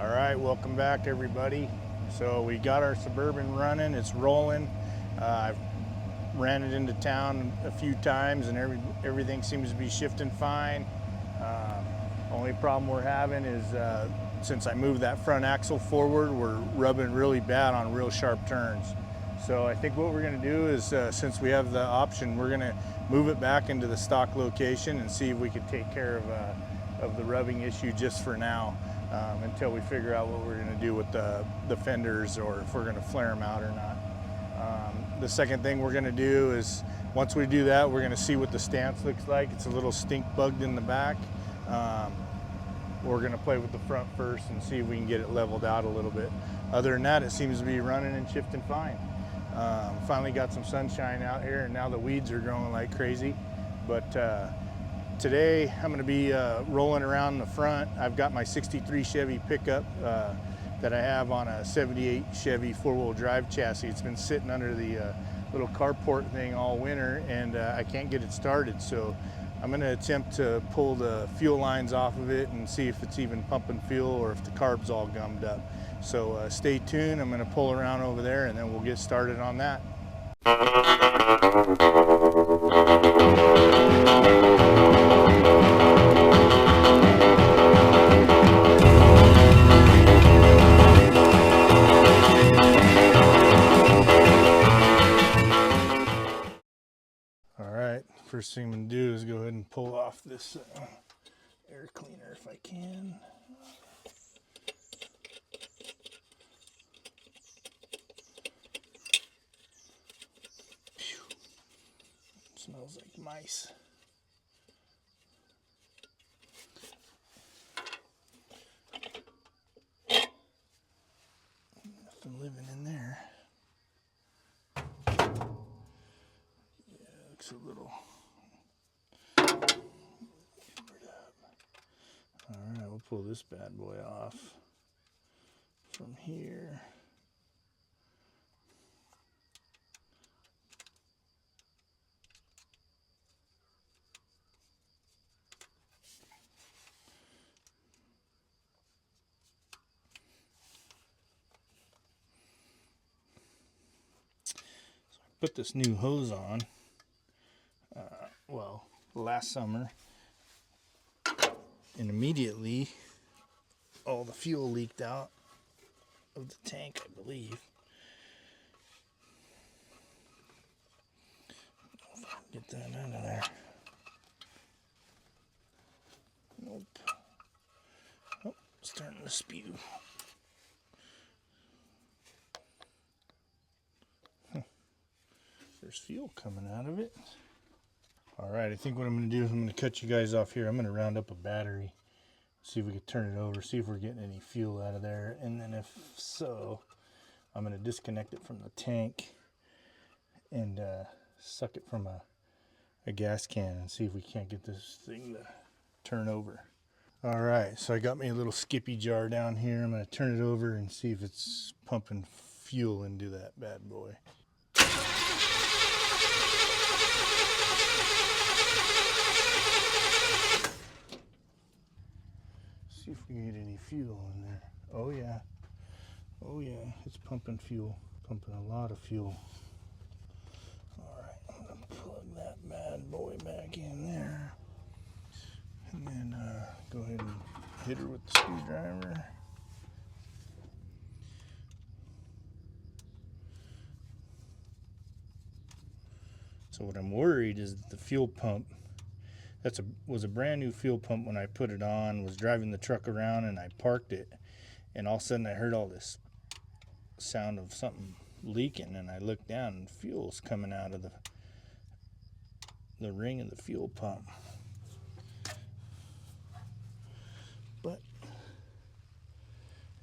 All right, welcome back everybody. So we got our Suburban running, it's rolling. I've ran it into town a few times and everything seems to be shifting fine. Only problem we're having is since I moved that front axle forward, we're rubbing really bad on real sharp turns. So I think what we're gonna do is, since we have the option, we're gonna move it back into the stock location and see if we can take care of the rubbing issue just for now. Until we figure out what we're going to do with the fenders, or if we're going to flare them out or not. The second thing we're going to do is, once we do that, we're going to see what the stance looks like. It's a little stink bugged in the back. We're going to play with the front first and see if we can get it leveled out a little bit. Other than that, it seems to be running and shifting fine. Finally got some sunshine out here, and now the weeds are growing like crazy. But today I'm going to be rolling around the front. I've got my 63 Chevy pickup that I have on a 78 Chevy four-wheel drive chassis. It's been sitting under the little carport thing all winter, and I can't get it started. So I'm going to attempt to pull the fuel lines off of it and see if it's even pumping fuel or if the carb's all gummed up. So stay tuned. I'm going to pull around over there and then we'll get started on that. First thing I'm going to do is go ahead and pull off this air cleaner if I can. Phew. Smells like mice. Nothing living in there. Yeah, looks a little... Alright, we'll pull this bad boy off from here. So I put this new hose on, well, last summer. And immediately all the fuel leaked out of the tank, I believe. If I can get that out of there. Nope. Oh, starting to spew. There's fuel coming out of it. Alright, I think what I'm going to do is I'm going to cut you guys off here. I'm going to round up a battery, see if we can turn it over, see if we're getting any fuel out of there. And then if so, I'm going to disconnect it from the tank and suck it from a gas can and see if we can't get this thing to turn over. Alright, so I got me a little skippy jar down here. I'm going to turn it over and see if it's pumping fuel into that bad boy. See if we can get any fuel in there. Oh yeah. Oh yeah, it's pumping fuel. Pumping a lot of fuel. Alright, I'm going to plug that bad boy back in there. And then go ahead and hit her with the screwdriver. So what I'm worried is that the fuel pump, was a brand new fuel pump when I put it on, was driving the truck around and I parked it, and all of a sudden I heard all this sound of something leaking, and I looked down and fuel's coming out of the ring of the fuel pump. But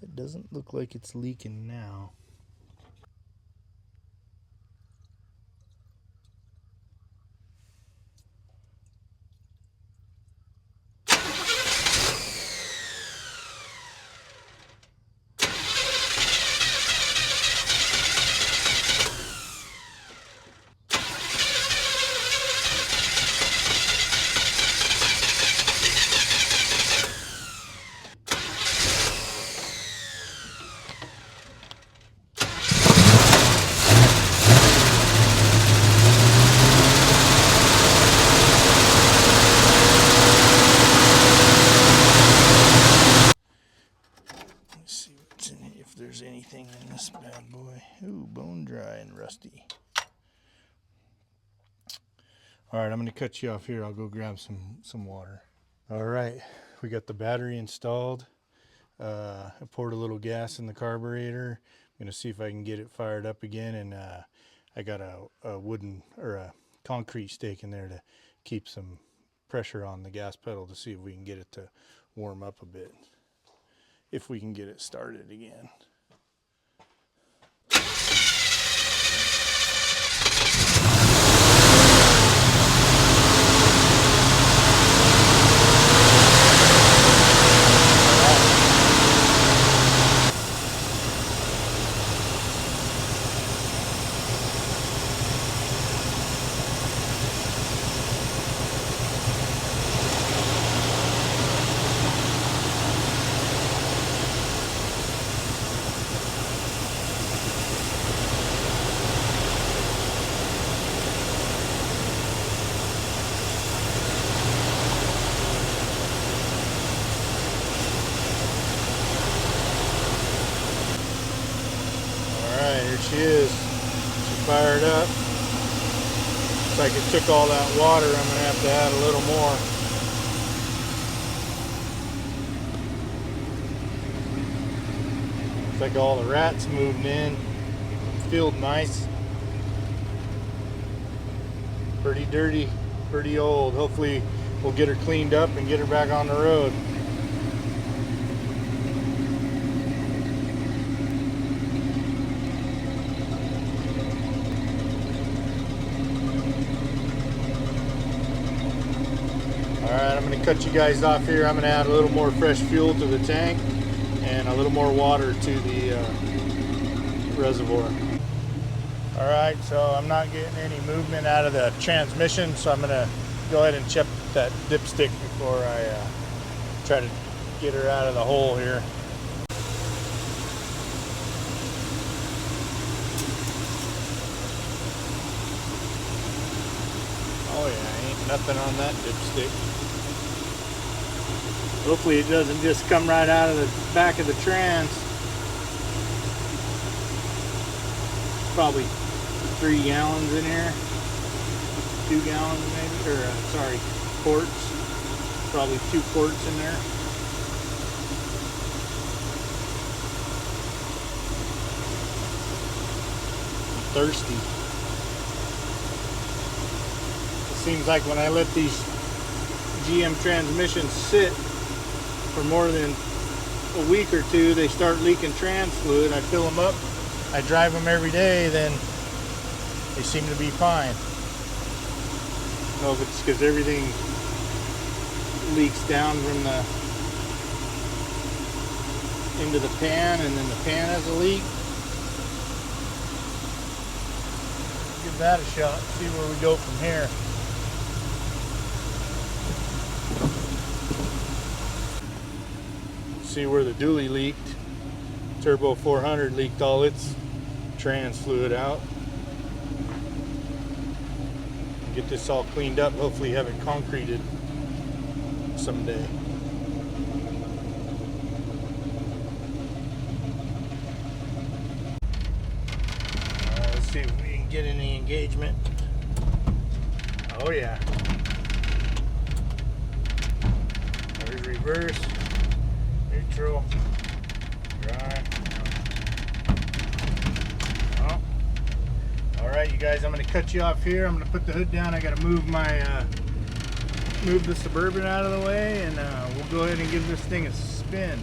it doesn't look like it's leaking now. if there's anything in this bad boy. Ooh, bone dry and rusty. All right, I'm going to cut you off here. I'll go grab some water. All right, we got the battery installed. I poured a little gas in the carburetor. I'm going to see if I can get it fired up again. And I got a wooden or a concrete stake in there to keep some pressure on the gas pedal to see if we can get it to warm up a bit, if we can get it started again. Here she is. She fired up. Looks like it took all that water. I'm going to have to add a little more. Looks like all the rats moved in. Feels nice. Pretty dirty, pretty old. Hopefully we'll get her cleaned up and get her back on the road. Alright, I'm going to cut you guys off here. I'm going to add a little more fresh fuel to the tank and a little more water to the reservoir. Alright, so I'm not getting any movement out of the transmission, so I'm going to go ahead and check that dipstick before I try to get her out of the hole here. Oh yeah, ain't nothing on that dipstick. Hopefully it doesn't just come right out of the back of the trans. Probably 3 gallons in here. 2 gallons maybe, or sorry, quarts. Probably 2 quarts in there. I'm thirsty. It seems like when I let these GM transmissions sit for more than a week or two, they start leaking trans fluid. I fill them up, I drive them every day, then they seem to be fine. I don't know if it's because everything leaks down from the into the pan, and then the pan has a leak. Give that a shot, see where we go from here. See where the dually leaked. Turbo 400 leaked all its trans fluid out. Get this all cleaned up, hopefully have it concreted someday. Let's see if we can get any engagement. Oh yeah. There's reverse. Neutral, dry. Oh. All right, you guys, I'm going to cut you off here. I'm going to put the hood down. I got to move my move the Suburban out of the way, and we'll go ahead and give this thing a spin.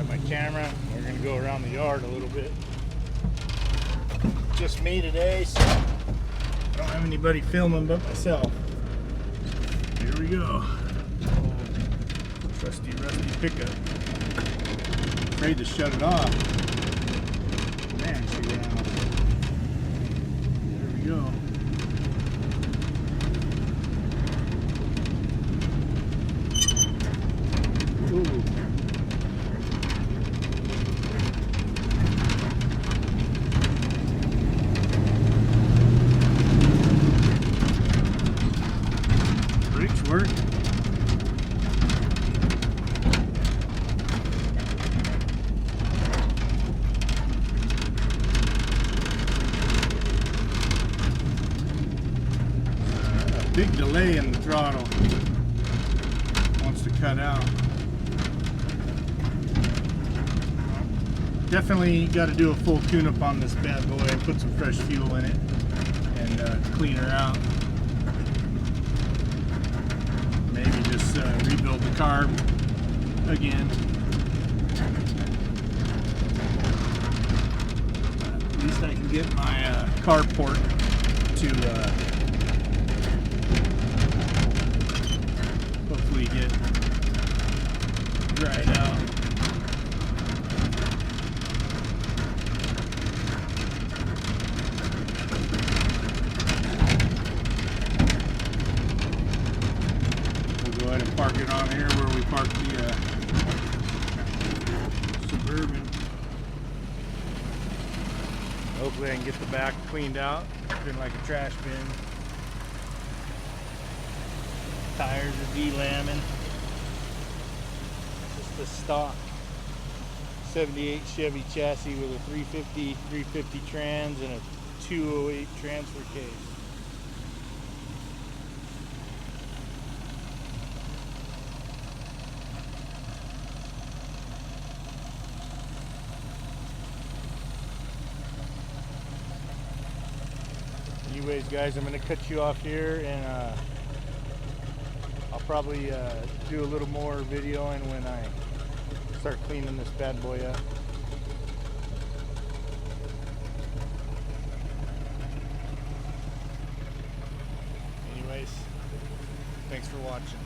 grab my camera. We're gonna go around the yard a little bit. Just me today, so I don't have anybody filming but myself. Here we go. Old trusty rusty pickup. Afraid to shut it off. Man, she ran off. There we go. Ooh. Brakes work. A big delay in the throttle. Wants to cut out. Definitely got to do a full tune-up on this bad boy and put some fresh fuel in it and clean her out. Maybe just rebuild the carb again. At least I can get my carport to hopefully get dried out. Go ahead and park it on here where we parked the Suburban. Hopefully I can get the back cleaned out. It's been like a trash bin. Tires are de-lambing. Just the stock 78 Chevy chassis with a 350 trans and a 208 transfer case. Anyways, guys, I'm going to cut you off here, and I'll probably do a little more videoing when I start cleaning this bad boy up. Anyways, thanks for watching.